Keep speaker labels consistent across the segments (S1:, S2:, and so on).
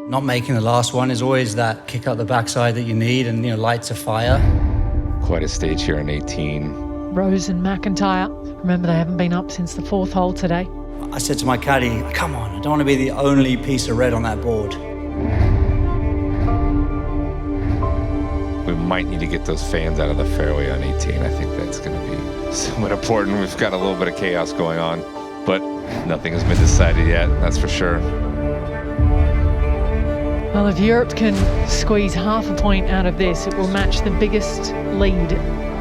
S1: Not making the last one is always that kick up the backside that you need and, lights a fire.
S2: Quite a stage here in 18.
S3: Rose and McIntyre. Remember, they haven't been up since the 4th hole today.
S1: I said to my caddy, come on, I don't want to be the only piece of red on that board.
S2: We might need to get those fans out of the fairway on 18. I think that's going to be somewhat important. We've got a little bit of chaos going on, but nothing has been decided yet, that's for sure.
S3: Well, if Europe can squeeze half a point out of this, it will match the biggest lead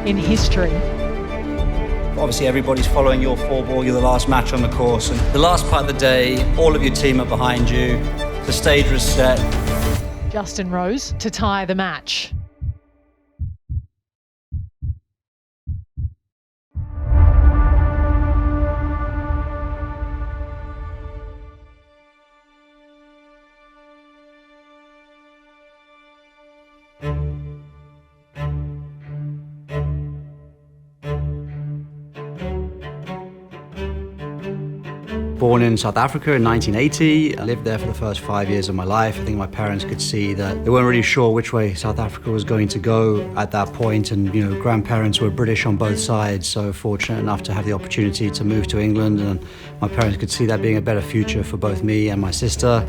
S3: in history.
S1: Obviously, everybody's following your 4-ball. You're the last match on the course. And the last part of the day, all of your team are behind you. The stage was set.
S3: Justin Rose to tie the match.
S1: Born in South Africa in 1980. I lived there for the first 5 years of my life. I think my parents could see that they weren't really sure which way South Africa was going to go at that point, and grandparents were British on both sides, so fortunate enough to have the opportunity to move to England, and my parents could see that being a better future for both me and my sister.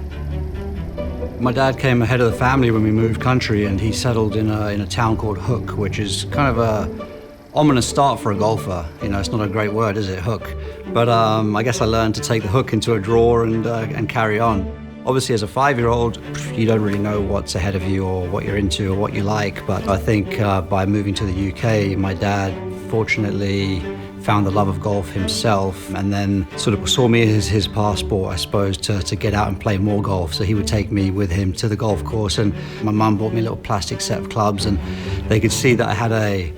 S1: My dad came ahead of the family when we moved country, and he settled in a town called Hook, which is kind of a ominous start for a golfer. It's not a great word, is it, hook? But I guess I learned to take the hook into a drawer and carry on. Obviously, as a 5-year-old, you don't really know what's ahead of you or what you're into or what you like. But I think by moving to the UK, my dad fortunately found the love of golf himself, and then sort of saw me as his passport, I suppose, to get out and play more golf. So he would take me with him to the golf course, and my mum bought me a little plastic set of clubs, and they could see that I had a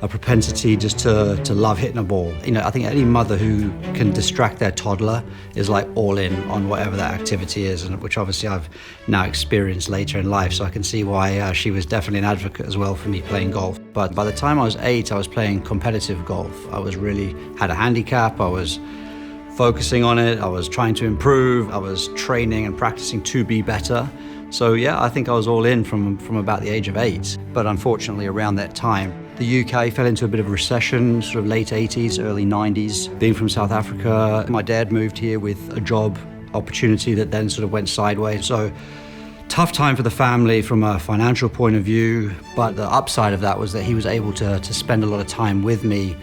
S1: propensity just to love hitting a ball. I think any mother who can distract their toddler is like all in on whatever that activity is, and which obviously I've now experienced later in life, so I can see why she was definitely an advocate as well for me playing golf. But by the time I was 8, I was playing competitive golf. I was really had a handicap, I was focusing on it, I was trying to improve, I was training and practicing to be better. So yeah, I think I was all in from about the age of 8. But unfortunately around that time, the UK fell into a bit of a recession, sort of late 80s, early 90s. Being from South Africa, my dad moved here with a job opportunity that then sort of went sideways. So tough time for the family from a financial point of view, but the upside of that was that he was able to spend a lot of time with me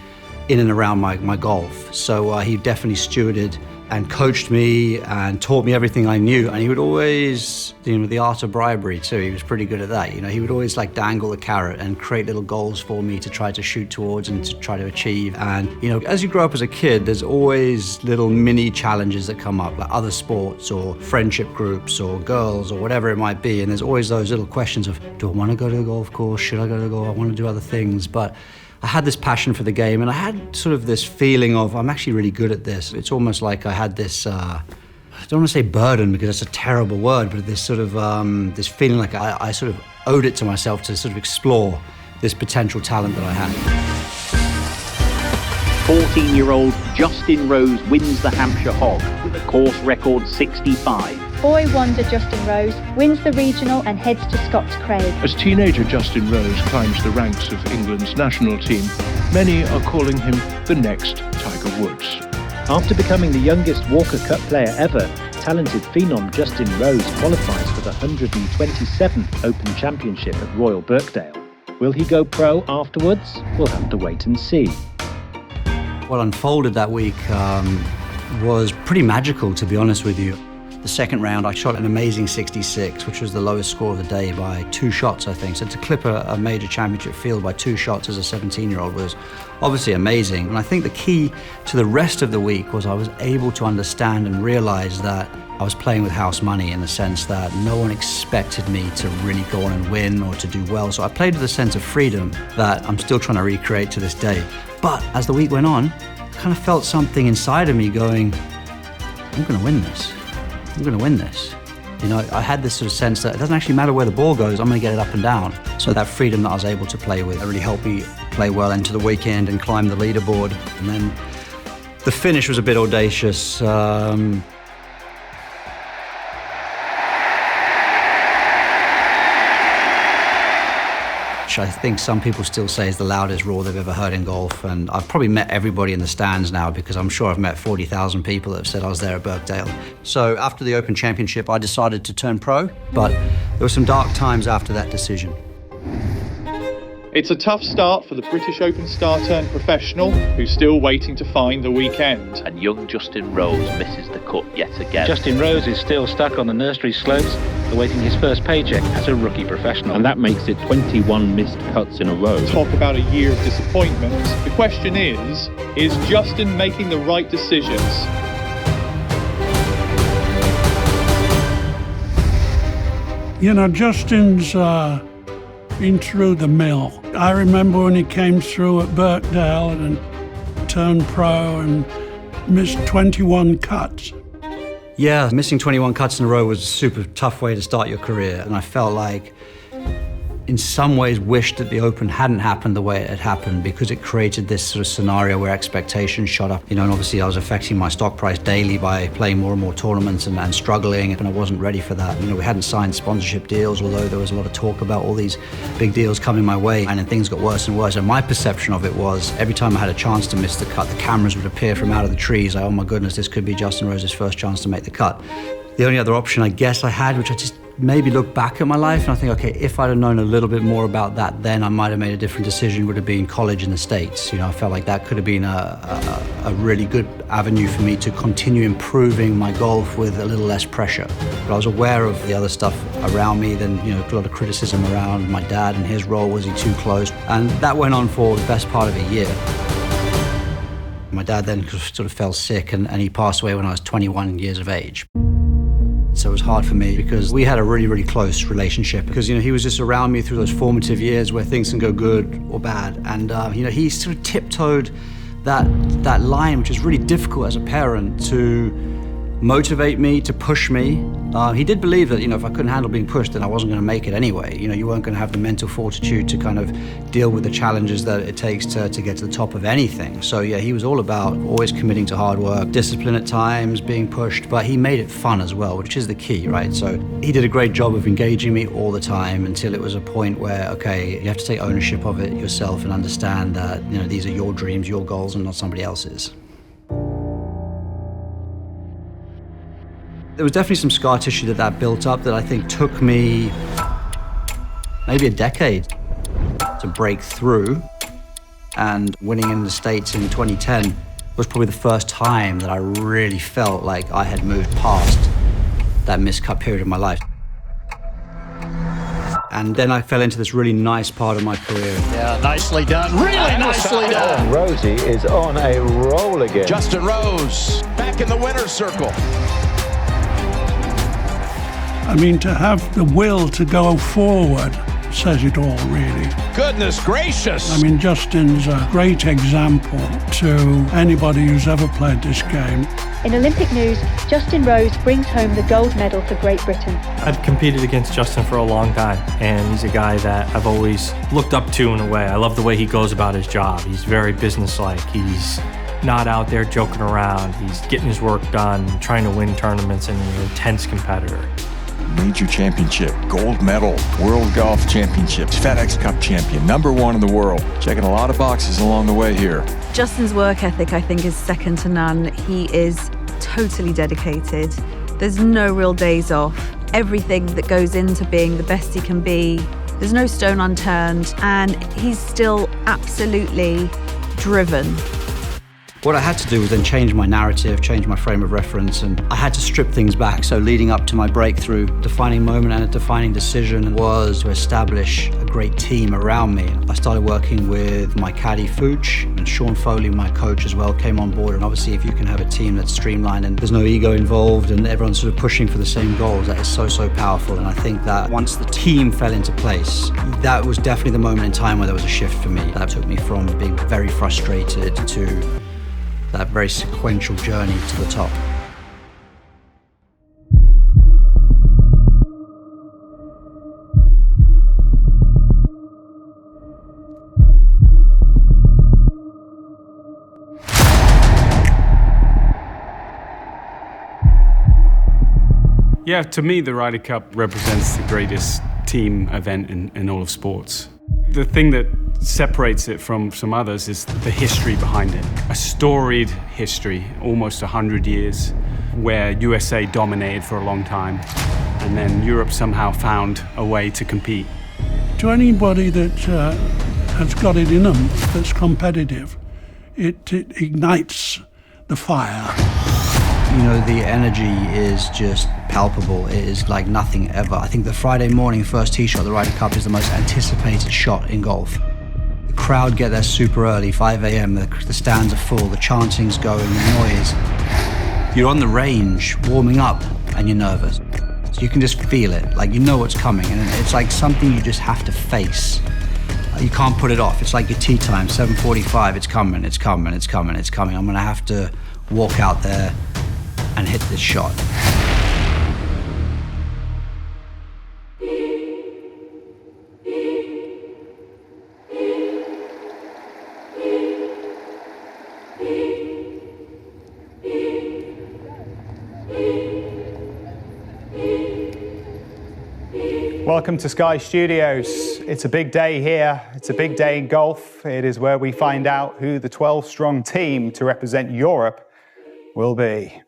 S1: in and around my golf. So he definitely stewarded and coached me and taught me everything I knew. And he would always, the art of bribery too, he was pretty good at that. He would always dangle the carrot and create little goals for me to try to shoot towards and to try to achieve. And, as you grow up as a kid, there's always little mini challenges that come up, like other sports or friendship groups or girls or whatever it might be. And there's always those little questions of, do I want to go to the golf course? Should I go to the golf? I want to do other things. But I had this passion for the game, and I had sort of this feeling of, I'm actually really good at this. It's almost like I had this, I don't want to say burden because that's a terrible word, but this sort of, this feeling like I sort of owed it to myself to sort of explore this potential talent that I had.
S4: 14-year-old Justin Rose wins the Hampshire Hog with a course record 65.
S5: Boy wonder Justin Rose wins the regional and heads to Scots Craig.
S6: As teenager Justin Rose climbs the ranks of England's national team, many are calling him the next Tiger Woods.
S7: After becoming the youngest Walker Cup player ever, talented phenom Justin Rose qualifies for the 127th Open Championship at Royal Birkdale. Will he go pro afterwards? We'll have to wait and see.
S1: What unfolded that week was pretty magical, to be honest with you. The second round, I shot an amazing 66, which was the lowest score of the day by 2 shots, I think. So to clip a major championship field by 2 shots as a 17-year-old was obviously amazing. And I think the key to the rest of the week was I was able to understand and realize that I was playing with house money, in the sense that no one expected me to really go on and win or to do well. So I played with a sense of freedom that I'm still trying to recreate to this day. But as the week went on, I kind of felt something inside of me going, I'm going to win this. I'm going to win this. I had this sort of sense that it doesn't actually matter where the ball goes, I'm going to get it up and down. So that freedom that I was able to play with really helped me play well into the weekend and climb the leaderboard. And then the finish was a bit audacious. which I think some people still say is the loudest roar they've ever heard in golf. And I've probably met everybody in the stands now, because I'm sure I've met 40,000 people that have said I was there at Birkdale. So after the Open Championship, I decided to turn pro, but there were some dark times after that decision.
S8: It's a tough start for the British Open star turned professional, who's still waiting to find the weekend.
S4: And young Justin Rose misses the cut yet again.
S7: Justin Rose is still stuck on the nursery slopes, awaiting his first paycheck as a rookie professional.
S9: And that makes it 21 missed cuts in a row.
S8: Talk about a year of disappointment. The question is Justin making the right decisions?
S10: You know, Justin's been through the mill. I remember when he came through at Birkdale and turned pro and missed 21 cuts.
S1: Yeah, missing 21 cuts in a row was a super tough way to start your career, and I felt like, in some ways, wished that the Open hadn't happened the way it had happened, because it created this sort of scenario where expectations shot up. You know, and obviously I was affecting my stock price daily by playing more and more tournaments and struggling, and I wasn't ready for that. You know, we hadn't signed sponsorship deals, although there was a lot of talk about all these big deals coming my way, and then things got worse and worse. And my perception of it was, every time I had a chance to miss the cut, the cameras would appear from out of the trees, like, oh my goodness, this could be Justin Rose's first chance to make the cut. The only other option I guess I had, which I just maybe look back at my life and I think, okay, if I'd have known a little bit more about that then, I might have made a different decision, would have been college in the States. You know, I felt like that could have been a really good avenue for me to continue improving my golf with a little less pressure. But I was aware of the other stuff around me, then, you know, a lot of criticism around my dad and his role, was he too close? And that went on for the best part of a year. My dad then sort of fell sick and he passed away when I was 21 years of age. So it was hard for me because we had a really, really close relationship, because, you know, he was just around me through those formative years where things can go good or bad. And, you know, he sort of tiptoed that line, which is really difficult as a parent, to motivate me, to push me. He did believe that, you know, if I couldn't handle being pushed, then I wasn't going to make it anyway. You know, you weren't going to have the mental fortitude to kind of deal with the challenges that it takes to get to the top of anything. So yeah, he was all about always committing to hard work, discipline at times, being pushed, but he made it fun as well, which is the key, right? So he did a great job of engaging me all the time until it was a point where, okay, you have to take ownership of it yourself and understand that, you know, these are your dreams, your goals, and not somebody else's. There was definitely some scar tissue that built up that I think took me maybe a decade to break through. And winning in the States in 2010 was probably the first time that I really felt like I had moved past that miscut period of my life. And then I fell into this really nice part of my career.
S11: Yeah, nicely done. Really nicely done.
S12: Rosie is on a roll again.
S11: Justin Rose back in the winner's circle.
S10: I mean, to have the will to go forward says it all, really.
S11: Goodness gracious!
S10: I mean, Justin's a great example to anybody who's ever played this game.
S5: In Olympic news, Justin Rose brings home the gold medal for Great Britain.
S13: I've competed against Justin for a long time, and he's a guy that I've always looked up to in a way. I love the way he goes about his job. He's very businesslike. He's not out there joking around. He's getting his work done, trying to win tournaments, and an intense competitor.
S14: Major championship, gold medal, World Golf Championships, FedEx Cup champion, #1 in the world. Checking a lot of boxes along the way here.
S15: Justin's work ethic, I think, is second to none. He is totally dedicated. There's no real days off. Everything that goes into being the best he can be, there's no stone unturned, and he's still absolutely driven.
S1: What I had to do was then change my narrative, change my frame of reference, and I had to strip things back. So leading up to my breakthrough, defining moment and a defining decision was to establish a great team around me. I started working with my caddy, Fooch, and Sean Foley, my coach as well, came on board. And obviously, if you can have a team that's streamlined and there's no ego involved and everyone's sort of pushing for the same goals, that is so, so powerful. And I think that once the team fell into place, that was definitely the moment in time where there was a shift for me. That took me from being very frustrated to that very sequential journey to the top.
S16: Yeah, to me, the Ryder Cup represents the greatest team event in all of sports. the thing that separates it from some others is the history behind it. A storied history, almost 100 years, where USA dominated for a long time, and then Europe somehow found a way to compete.
S10: To anybody that has got it in them, that's competitive, it ignites the fire.
S1: You know, the energy is just palpable. It is like nothing ever. I think the Friday morning first tee shot of the Ryder Cup is the most anticipated shot in golf. The crowd get there super early, 5 a.m., the stands are full, the chanting's going, the noise. You're on the range, warming up, and you're nervous. So you can just feel it, like you know what's coming, and it's like something you just have to face. You can't put it off. It's like your tee time, 7:45, it's coming, it's coming, it's coming, it's coming. I'm gonna have to walk out there and hit this shot.
S17: Welcome to Sky Studios. It's a big day here. It's a big day in golf. It is where we find out who the 12-strong team to represent Europe will be.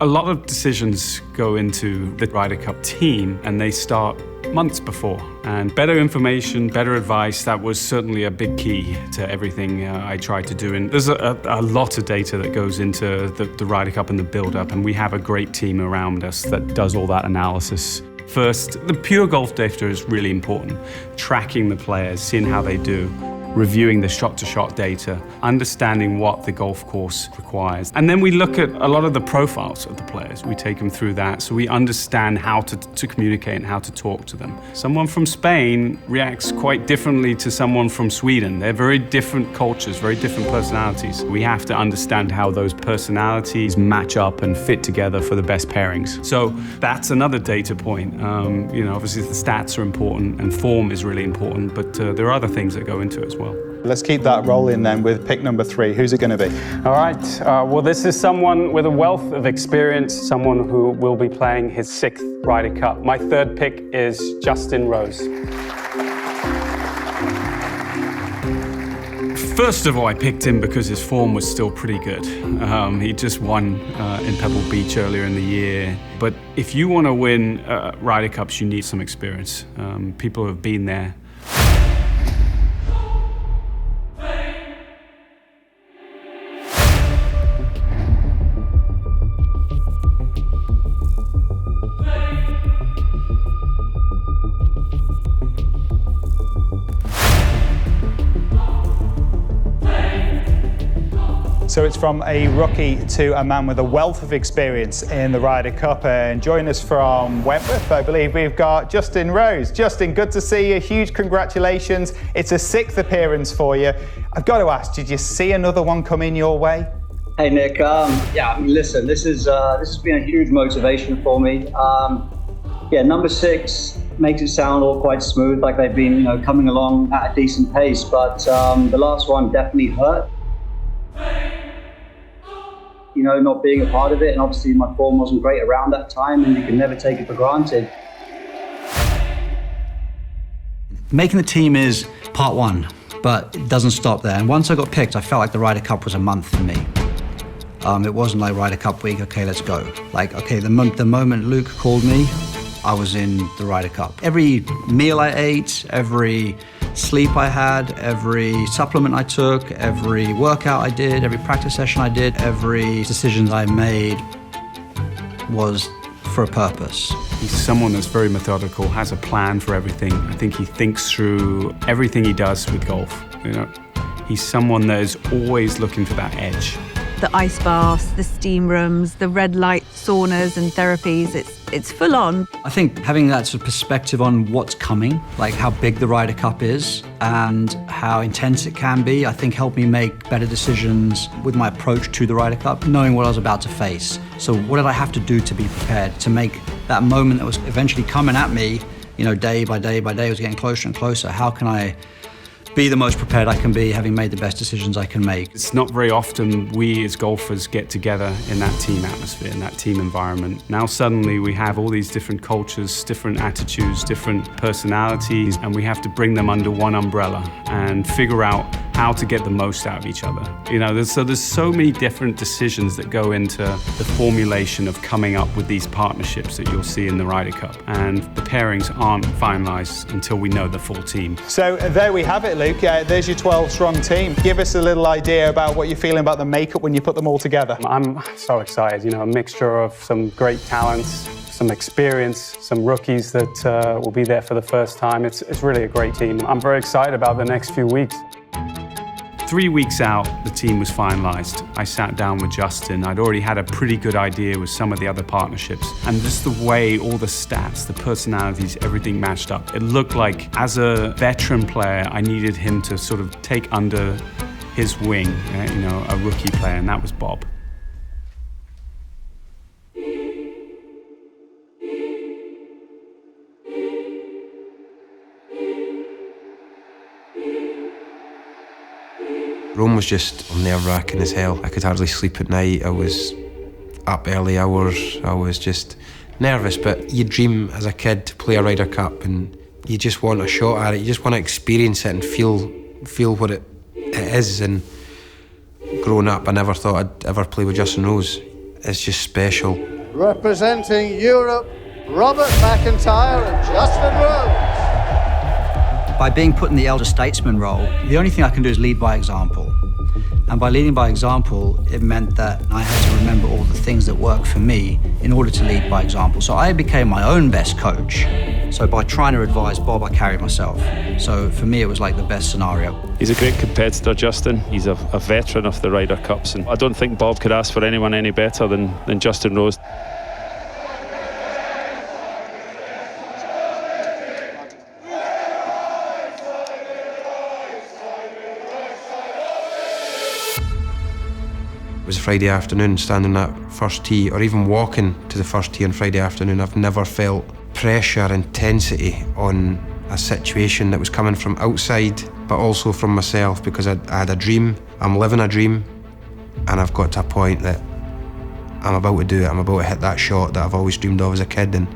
S16: A lot of decisions go into the Ryder Cup team, and they start months before. And better information, better advice, that was certainly a big key to everything I tried to do. And there's a lot of data that goes into the Ryder Cup and the build-up, and we have a great team around us that does all that analysis. First, the pure golf data is really important. Tracking the players, seeing how they do, reviewing the shot-to-shot data, understanding what the golf course requires. And then we look at a lot of the profiles of the players. We take them through that so we understand how to communicate and how to talk to them. Someone from Spain reacts quite differently to someone from Sweden. They're very different cultures, very different personalities. We have to understand how those personalities match up and fit together for the best pairings. So that's another data point. Obviously the stats are important and form is really important, but there are other things that go into it as well.
S17: Let's keep that rolling then with pick number 3. Who's it going to be?
S16: All right. Well, this is someone with a wealth of experience, someone who will be playing his 6th Ryder Cup. My third pick is Justin Rose. First of all, I picked him because his form was still pretty good. He just won in Pebble Beach earlier in the year. But if you want to win Ryder Cups, you need some experience. People who have been there.
S17: So it's from a rookie to a man with a wealth of experience in the Ryder Cup. And join us from Wentworth, I believe, we've got Justin Rose. Justin, good to see you. Huge congratulations. It's a 6th appearance for you. I've got to ask, did you see another one coming your way?
S18: Hey, Nick. Listen, this has been a huge motivation for me. Number 6 makes it sound all quite smooth, like they've been coming along at a decent pace. But the last one definitely hurt. Not being a part of it, and obviously my form wasn't great around that time, and you can never take it for granted.
S1: Making the team is part 1, but it doesn't stop there. And once I got picked, I felt like the Ryder Cup was a month for me. It wasn't like Ryder Cup week, okay, let's go. The moment Luke called me, I was in the Ryder Cup. Every meal I ate, every sleep I had, every supplement I took, every workout I did, every practice session I did, every decision I made was for a purpose.
S16: He's someone that's very methodical, has a plan for everything. I think he thinks through everything he does with golf. He's someone that is always looking for that edge.
S15: The ice baths, the steam rooms, the red light saunas and therapies, it's full on.
S1: I think having that sort of perspective on what's coming, like how big the Ryder Cup is and how intense it can be, I think helped me make better decisions with my approach to the Ryder Cup, knowing what I was about to face. So what did I have to do to be prepared to make that moment that was eventually coming at me, day by day by day, was getting closer and closer. How can I be the most prepared I can be, having made the best decisions I can make.
S16: It's not very often we as golfers get together in that team atmosphere, in that team environment. Now suddenly we have all these different cultures, different attitudes, different personalities, and we have to bring them under one umbrella and figure out how to get the most out of each other. You know, there's so many different decisions that go into the formulation of coming up with these partnerships that you'll see in the Ryder Cup. And the pairings aren't finalized until we know the full team.
S17: So there we have it, Luke. There's your 12-strong team. Give us a little idea about what you're feeling about the makeup when you put them all together.
S16: I'm so excited, you know, a mixture of some great talents, some experience, some rookies that will be there for the first time. It's really a great team. I'm very excited about the next few weeks. 3 weeks out, the team was finalized. I sat down with Justin. I'd already had a pretty good idea with some of the other partnerships. And just the way all the stats, the personalities, everything matched up. It looked like, as a veteran player, I needed him to sort of take under his wing, you know, a rookie player, and that was Bob.
S19: Rome was just nerve-wracking as hell. I could hardly sleep at night. I was up early hours. I was just nervous, but you dream as a kid to play a Ryder Cup and you just want a shot at it. You just want to experience it and feel what it is. And growing up, I never thought I'd ever play with Justin Rose. It's just special.
S20: Representing Europe, Robert McIntyre and Justin Rose.
S1: By being put in the elder statesman role, the only thing I can do is lead by example. And by leading by example, it meant that I had to remember all the things that worked for me in order to lead by example. So I became my own best coach. So by trying to advise Bob, I carried myself. So for me, it was like the best scenario.
S21: He's a great competitor, Justin. He's a veteran of the Ryder Cups. And I don't think Bob could ask for anyone any better than Justin Rose.
S19: It was a Friday afternoon, standing at first tee, or even walking to the first tee on Friday afternoon. I've never felt pressure, intensity on a situation that was coming from outside, but also from myself, because I had a dream. I'm living a dream, and I've got to a point that I'm about to do it. I'm about to hit that shot that I've always dreamed of as a kid, and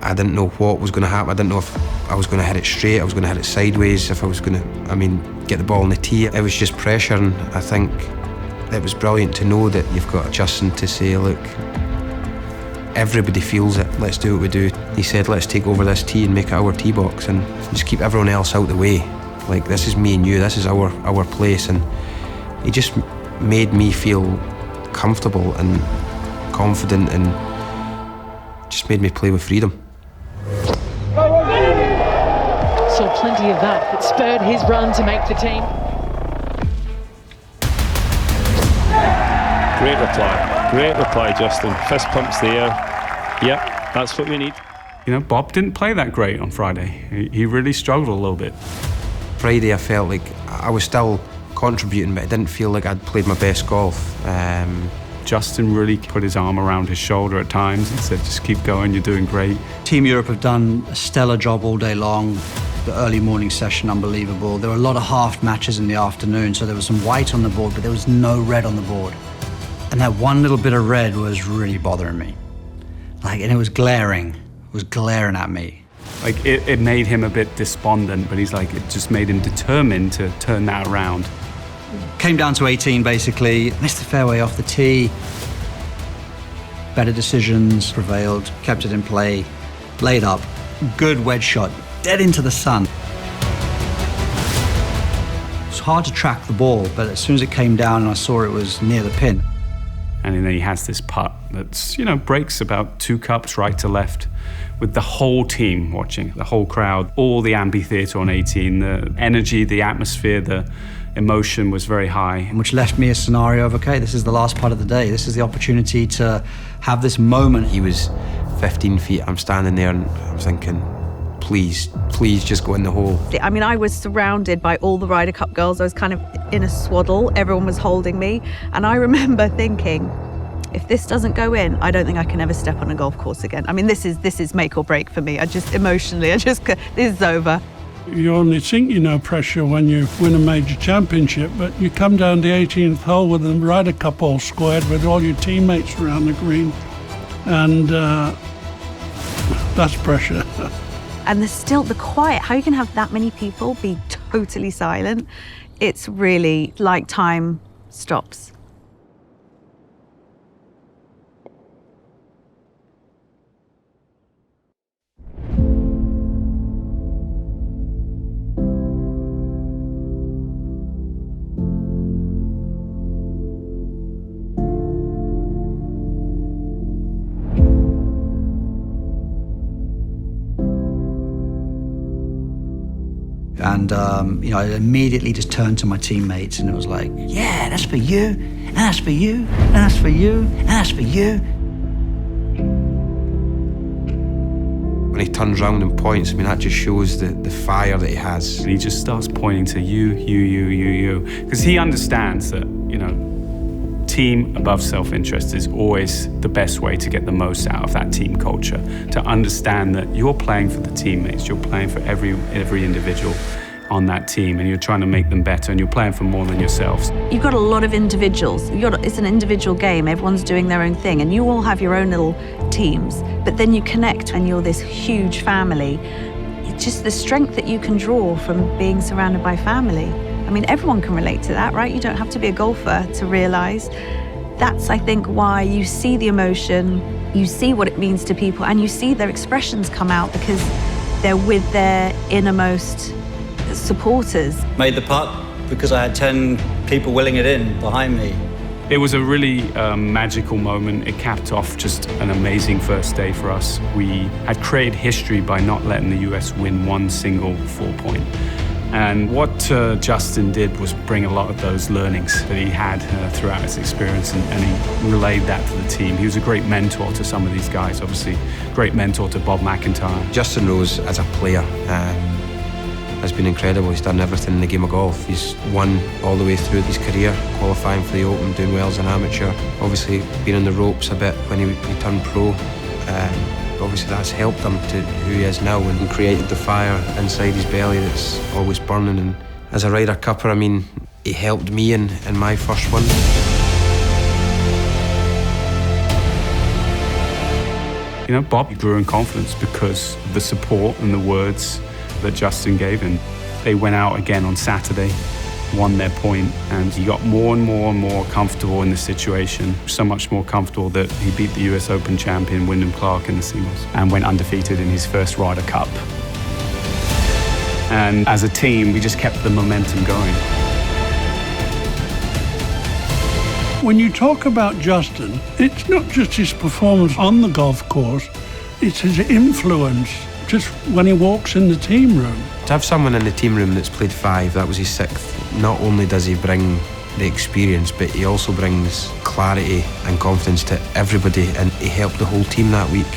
S19: I didn't know what was going to happen. I didn't know if I was going to hit it straight, I was going to hit it sideways, if I was going to, get the ball in the tee. It was just pressure, and I think it was brilliant to know that you've got Justin to say, look, everybody feels it, let's do what we do. He said, let's take over this tee and make it our tee box and just keep everyone else out the way. Like, this is me and you, this is our place. And he just made me feel comfortable and confident and just made me play with freedom.
S3: Saw plenty of that spurred his run to make the team.
S21: Great reply, Justin. Fist pumps there. Yep, that's what we need.
S16: You know, Bob didn't play that great on Friday. He really struggled a little bit.
S19: Friday, I felt like I was still contributing, but it didn't feel like I'd played my best golf.
S16: Justin really put his arm around his shoulder at times and said, just keep going, you're doing great.
S1: Team Europe have done a stellar job all day long. The early morning session, unbelievable. There were a lot of half matches in the afternoon, so there was some white on the board, but there was no red on the board. And that one little bit of red was really bothering me. And it was glaring at me.
S16: Like, it made him a bit despondent, but he's like, it just made him determined to turn that around.
S1: Came down to 18, basically. Missed the fairway off the tee. Better decisions prevailed, kept it in play, laid up. Good wedge shot, dead into the sun. It was hard to track the ball, but as soon as it came down and I saw it was near the pin.
S16: And then he has this putt that's, breaks about 2 cups right to left, with the whole team watching, the whole crowd, all the amphitheatre on 18, the energy, the atmosphere, the emotion was very high.
S1: Which left me a scenario of, okay, this is the last part of the day. This is the opportunity to have this moment.
S19: He was 15 feet, I'm standing there and I'm thinking, please just go in the hole.
S15: I mean, I was surrounded by all the Ryder Cup girls. I was kind of in a swaddle. Everyone was holding me. And I remember thinking, if this doesn't go in, I don't think I can ever step on a golf course again. I mean, this is make or break for me. This is over.
S10: You only think you know pressure when you win a major championship, but you come down the 18th hole with the Ryder Cup all squared with all your teammates around the green, and that's pressure.
S15: And there's still the quiet. How you can have that many people be totally silent, it's really like time stops.
S1: And, I immediately just turned to my teammates and it was like, yeah, that's for you, and that's for you, and that's for you, and that's for you.
S19: When he turns round and points, I mean, that just shows the fire that he has.
S16: And he just starts pointing to you. Because he understands that, team above self-interest is always the best way to get the most out of that team culture. To understand that you're playing for the teammates, you're playing for every individual on that team, and you're trying to make them better, and you're playing for more than yourselves.
S15: You've got a lot of individuals. It's an individual game. Everyone's doing their own thing, and you all have your own little teams. But then you connect, and you're this huge family. It's just the strength that you can draw from being surrounded by family. I mean, everyone can relate to that, right? You don't have to be a golfer to realize. That's, I think, why you see the emotion, you see what it means to people, and you see their expressions come out because they're with their innermost supporters.
S1: Made the putt because I had 10 people willing it in behind me.
S16: It was a really magical moment. It capped off just an amazing first day for us. We had created history by not letting the US win one single 4-point. And what Justin did was bring a lot of those learnings that he had throughout his experience, and he relayed that to the team. He was a great mentor to some of these guys, obviously. Great mentor to Bob McIntyre.
S19: Justin Rose, as a player, has been incredible. He's done everything in the game of golf. He's won all the way through his career, qualifying for the Open, doing well as an amateur. Obviously, been on the ropes a bit when he turned pro. Obviously that's helped him to who he is now, and he created the fire inside his belly that's always burning. And as a Ryder Cupper, I mean, he helped me in my first one.
S16: Bob grew in confidence because of the support and the words that Justin gave him. They went out again on Saturday, won their point, and he got more and more comfortable in the situation. So much more comfortable that he beat the US Open champion Wyndham Clark in the singles and went undefeated in his first Ryder Cup. And as a team, we just kept the momentum going.
S10: When you talk about Justin, it's not just his performance on the golf course, it's his influence just when he walks in the team room.
S19: To have someone in the team room that's played 5, that was his 6th, not only does he bring the experience, but he also brings clarity and confidence to everybody, and he helped the whole team that week.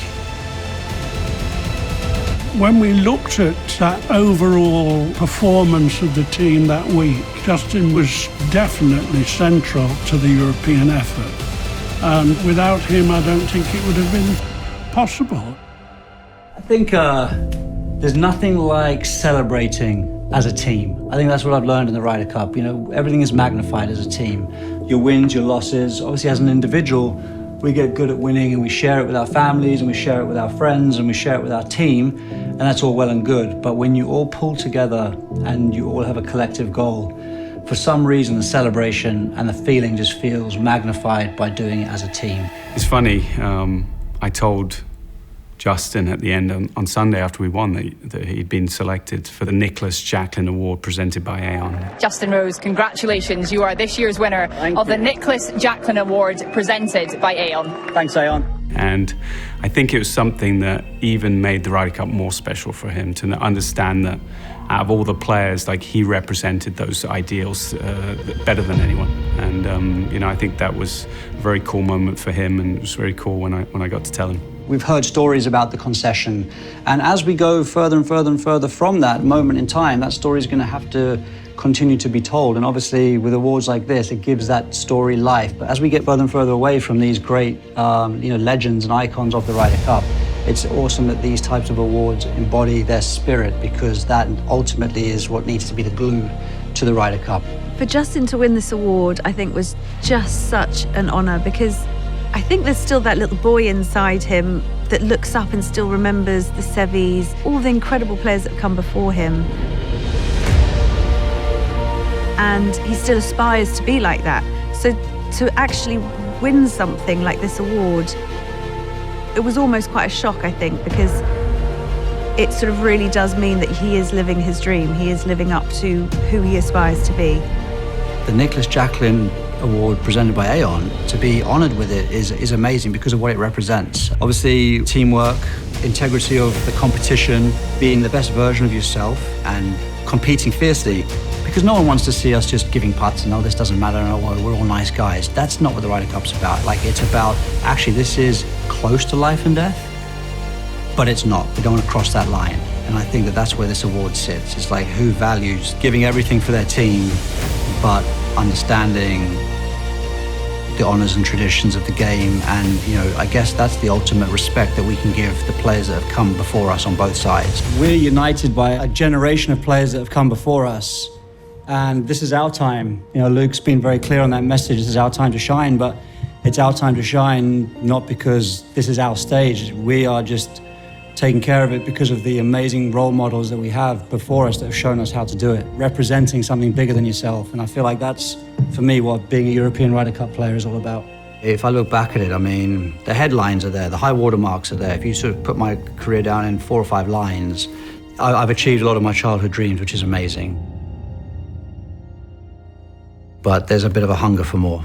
S10: When we looked at that overall performance of the team that week, Justin was definitely central to the European effort. And without him, I don't think it would have been possible.
S1: I think there's nothing like celebrating as a team. I think that's what I've learned in the Ryder Cup. Everything is magnified as a team. Your wins, your losses. Obviously, as an individual, we get good at winning and we share it with our families and we share it with our friends and we share it with our team, and that's all well and good. But when you all pull together and you all have a collective goal, for some reason the celebration and the feeling just feels magnified by doing it as a team.
S16: It's funny, I told Justin at the end on Sunday after we won that he'd been selected for the Nicklaus Jacklin Award presented by Aon.
S2: Justin Rose, congratulations. You are this year's winner of the Nicklaus Jacklin Award presented by Aon.
S1: Thanks, Aon.
S16: And I think it was something that even made the Ryder Cup more special for him, to understand that out of all the players, he represented those ideals better than anyone. And I think that was a very cool moment for him, and it was very cool when I got to tell him.
S1: We've heard stories about the concession, and as we go further and further and further from that moment in time, that story is going to have to continue to be told. And obviously, with awards like this, it gives that story life. But as we get further and further away from these great, legends and icons of the Ryder Cup, It's awesome that these types of awards embody their spirit, because that ultimately is what needs to be the glue to the Ryder Cup.
S15: For Justin to win this award, I think was just such an honour, because I think there's still that little boy inside him that looks up and still remembers the Sevies, all the incredible players that have come before him. And he still aspires to be like that. So to actually win something like this award, it was almost quite a shock, I think, because it sort of really does mean that he is living his dream. He is living up to who he aspires to be.
S1: The Nicklaus Jacklin Award presented by Aon, to be honoured with it is amazing because of what it represents. Obviously, teamwork, integrity of the competition, being the best version of yourself and competing fiercely, because no one wants to see us just giving putts and, oh, this doesn't matter, and, oh, we're all nice guys. That's not what the Ryder Cup's about. Like, it's about, actually, this is close to life and death, but it's not. We don't want to cross that line. And I think that that's where this award sits. It's like, who values giving everything for their team, but understanding the honours and traditions of the game. And, you know, I guess that's the ultimate respect that we can give the players that have come before us on both sides. We're united by a generation of players that have come before us, and this is our time. You know, Luke's been very clear on that message. This is our time to shine, but it's our time to shine not because this is our stage. We are just taking care of it because of the amazing role models that we have before us that have shown us how to do it, representing something bigger than yourself. And I feel like that's, for me, what being a European Ryder Cup player is all about. If I look back at it, I mean, the headlines are there, the high water marks are there. If you sort of put my career down in 4 or 5 lines, I've achieved a lot of my childhood dreams, which is amazing. But there's a bit of a hunger for more.